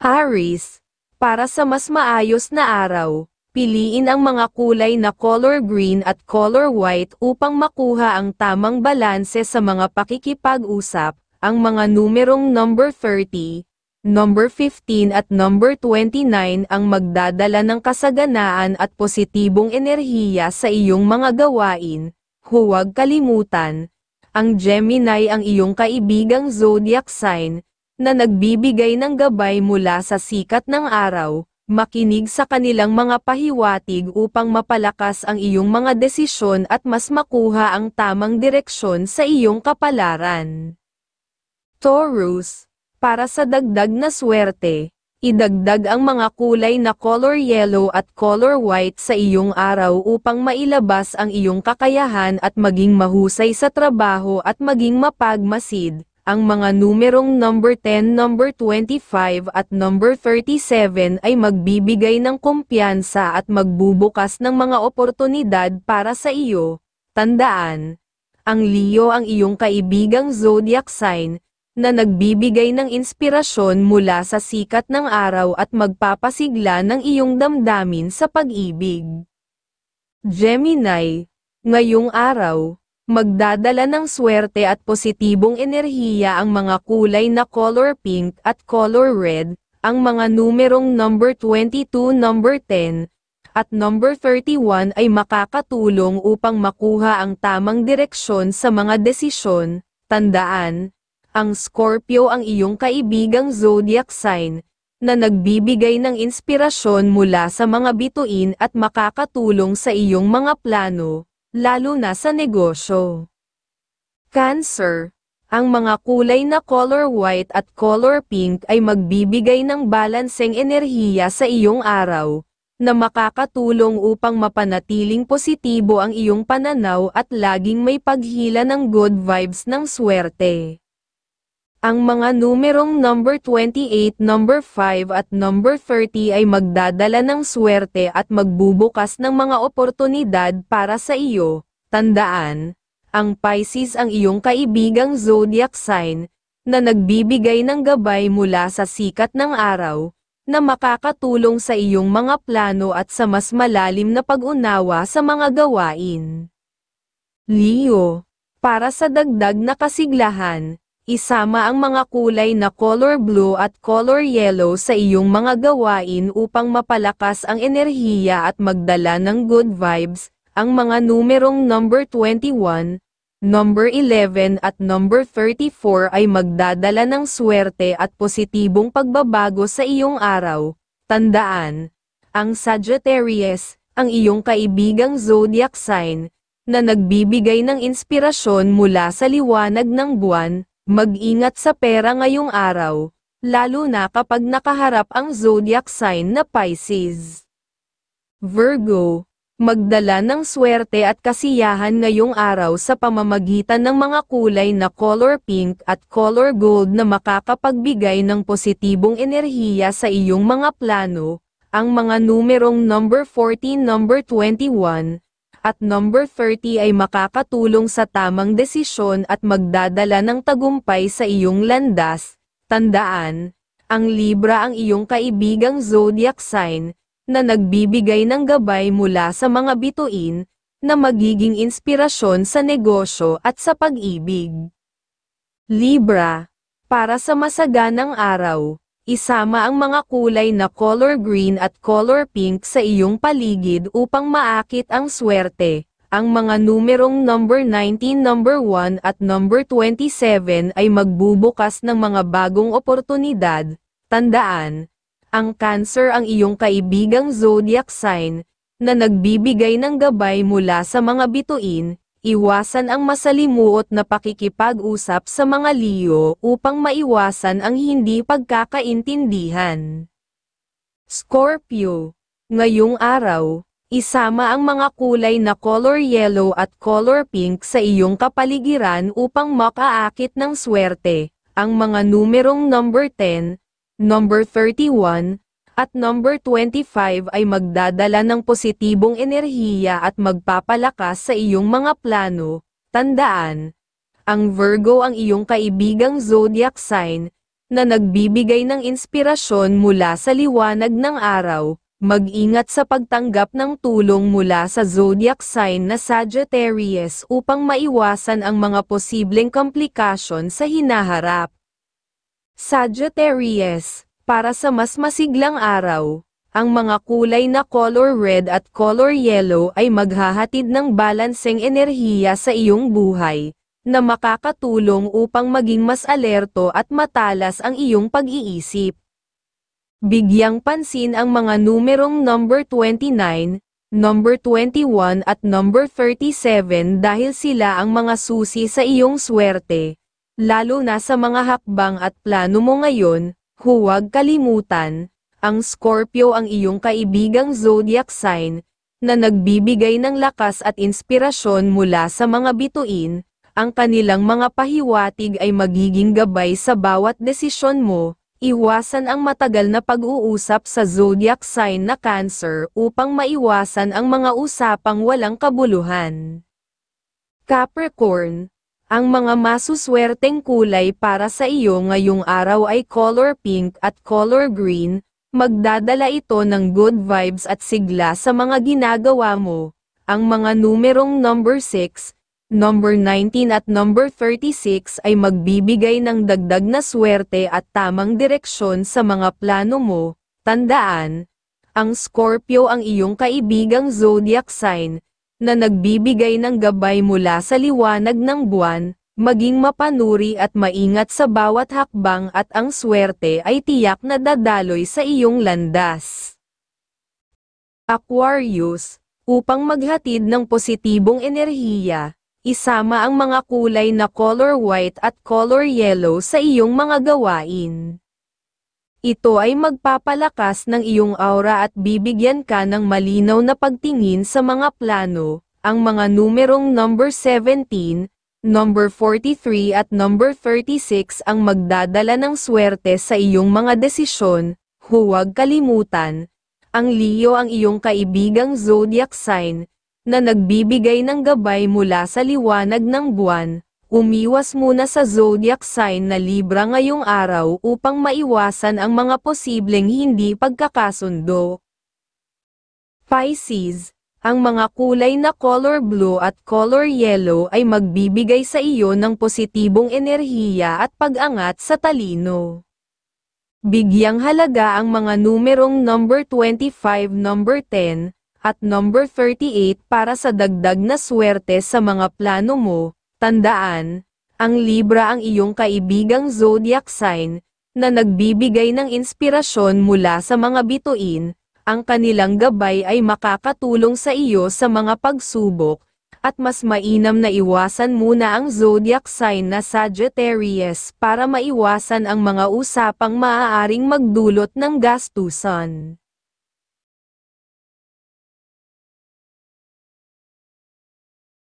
Aries, para sa mas maayos na araw, piliin ang mga kulay na color green at color white upang makuha ang tamang balanse sa mga pakikipag-usap. Ang mga numerong number 30, number 15 at number 29 ang magdadala ng kasaganaan at positibong enerhiya sa iyong mga gawain. Huwag kalimutan, ang Gemini ang iyong kaibigang zodiac sign, na nagbibigay ng gabay mula sa sikat ng araw. Makinig sa kanilang mga pahiwatig upang mapalakas ang iyong mga desisyon at mas makuha ang tamang direksyon sa iyong kapalaran. Taurus, para sa dagdag na swerte, idagdag ang mga kulay na color yellow at color white sa iyong araw upang mailabas ang iyong kakayahan at maging mahusay sa trabaho at maging mapagmasid. Ang mga numerong number 10, number 25 at number 37 ay magbibigay ng kumpiyansa at magbubukas ng mga oportunidad para sa iyo. Tandaan, ang Leo ang iyong kaibigang zodiac sign, na nagbibigay ng inspirasyon mula sa sikat ng araw at magpapasigla ng iyong damdamin sa pag-ibig. Gemini, ngayong araw, magdadala ng swerte at positibong enerhiya ang mga kulay na color pink at color red. Ang mga numerong number 22, number 10, at number 31 ay makakatulong upang makuha ang tamang direksyon sa mga desisyon. Tandaan, ang Scorpio ang iyong kaibigang zodiac sign, na nagbibigay ng inspirasyon mula sa mga bituin at makakatulong sa iyong mga plano, lalo na sa negosyo. Cancer, ang mga kulay na color white at color pink ay magbibigay ng balanseng enerhiya sa iyong araw, na makakatulong upang mapanatiling positibo ang iyong pananaw at laging may paghila ng good vibes ng swerte. Ang mga numerong number 28, number 5 at number 30 ay magdadala ng swerte at magbubukas ng mga oportunidad para sa iyo. Tandaan, ang Pisces ang iyong kaibigang zodiac sign, na nagbibigay ng gabay mula sa sikat ng araw, na makakatulong sa iyong mga plano at sa mas malalim na pag-unawa sa mga gawain. Leo, para sa dagdag na kasiglahan, isama ang mga kulay na color blue at color yellow sa iyong mga gawain upang mapalakas ang enerhiya at magdala ng good vibes. Ang mga numerong number 21, number 11 at number 34 ay magdadala ng swerte at positibong pagbabago sa iyong araw. Tandaan, ang Sagittarius, ang iyong kaibigang zodiac sign, na nagbibigay ng inspirasyon mula sa liwanag ng buwan. Mag-ingat sa pera ngayong araw, lalo na kapag nakaharap ang zodiac sign na Pisces. Virgo, magdala ng swerte at kasiyahan ngayong araw sa pamamagitan ng mga kulay na color pink at color gold na makakapagbigay ng positibong enerhiya sa iyong mga plano. Ang mga numerong number 14, number 21, at number 30 ay makakatulong sa tamang desisyon at magdadala ng tagumpay sa iyong landas. Tandaan, ang Libra ang iyong kaibigang zodiac sign, na nagbibigay ng gabay mula sa mga bituin, na magiging inspirasyon sa negosyo at sa pag-ibig. Libra, para sa masaganang araw, isama ang mga kulay na color green at color pink sa iyong paligid upang maakit ang swerte. Ang mga numerong number 19, number 1 at number 27 ay magbubukas ng mga bagong oportunidad. Tandaan, ang Cancer ang iyong kaibigang zodiac sign, na nagbibigay ng gabay mula sa mga bituin. Iwasan ang masalimuot na pakikipag-usap sa mga Leo upang maiwasan ang hindi pagkakaintindihan. Scorpio, ngayong araw, isama ang mga kulay na color yellow at color pink sa iyong kapaligiran upang makaakit ng swerte. Ang mga numerong number 10, number 31, at number 25 ay magdadala ng positibong enerhiya at magpapalakas sa iyong mga plano. Tandaan, ang Virgo ang iyong kaibigang zodiac sign, na nagbibigay ng inspirasyon mula sa liwanag ng araw. Mag-ingat sa pagtanggap ng tulong mula sa zodiac sign na Sagittarius upang maiwasan ang mga posibleng komplikasyon sa hinaharap. Sagittarius, para sa mas masiglang araw, ang mga kulay na color red at color yellow ay maghahatid ng balanseng enerhiya sa iyong buhay, na makakatulong upang maging mas alerto at matalas ang iyong pag-iisip. Bigyang pansin ang mga numerong number 29, number 21 at number 37 dahil sila ang mga susi sa iyong swerte. Lalo na sa mga hakbang at plano mo ngayon, huwag kalimutan, ang Scorpio ang iyong kaibigang zodiac sign, na nagbibigay ng lakas at inspirasyon mula sa mga bituin, ang kanilang mga pahiwatig ay magiging gabay sa bawat desisyon mo. Iwasan ang matagal na pag-uusap sa zodiac sign na Cancer upang maiwasan ang mga usapang walang kabuluhan. Capricorn, ang mga masuswerteng kulay para sa iyo ngayong araw ay color pink at color green, magdadala ito ng good vibes at sigla sa mga ginagawa mo. Ang mga numerong number 6, number 19 at number 36 ay magbibigay ng dagdag na swerte at tamang direksyon sa mga plano mo. Tandaan, ang Scorpio ang iyong kaibigang zodiac sign, na nagbibigay ng gabay mula sa liwanag ng buwan, maging mapanuri at maingat sa bawat hakbang at ang swerte ay tiyak na dadaloy sa iyong landas. Aquarius, upang maghatid ng positibong enerhiya, isama ang mga kulay na color white at color yellow sa iyong mga gawain. Ito ay magpapalakas ng iyong aura at bibigyan ka ng malinaw na pagtingin sa mga plano. Ang mga numerong number 17, number 43 at number 36 ang magdadala ng swerte sa iyong mga desisyon. Huwag kalimutan, ang Leo ang iyong kaibigang zodiac sign, na nagbibigay ng gabay mula sa liwanag ng buwan. Umiwas muna sa zodiac sign na Libra ngayong araw upang maiwasan ang mga posibleng hindi pagkakasundo. Pisces, ang mga kulay na color blue at color yellow ay magbibigay sa iyo ng positibong enerhiya at pag-angat sa talino. Bigyang halaga ang mga numerong number 25, number 10, at number 38 para sa dagdag na swerte sa mga plano mo. Tandaan, ang Libra ang iyong kaibigang zodiac sign, na nagbibigay ng inspirasyon mula sa mga bituin. Ang kanilang gabay ay makakatulong sa iyo sa mga pagsubok, at mas mainam na iwasan muna ang zodiac sign na Sagittarius para maiwasan ang mga usapang maaaring magdulot ng gastusan.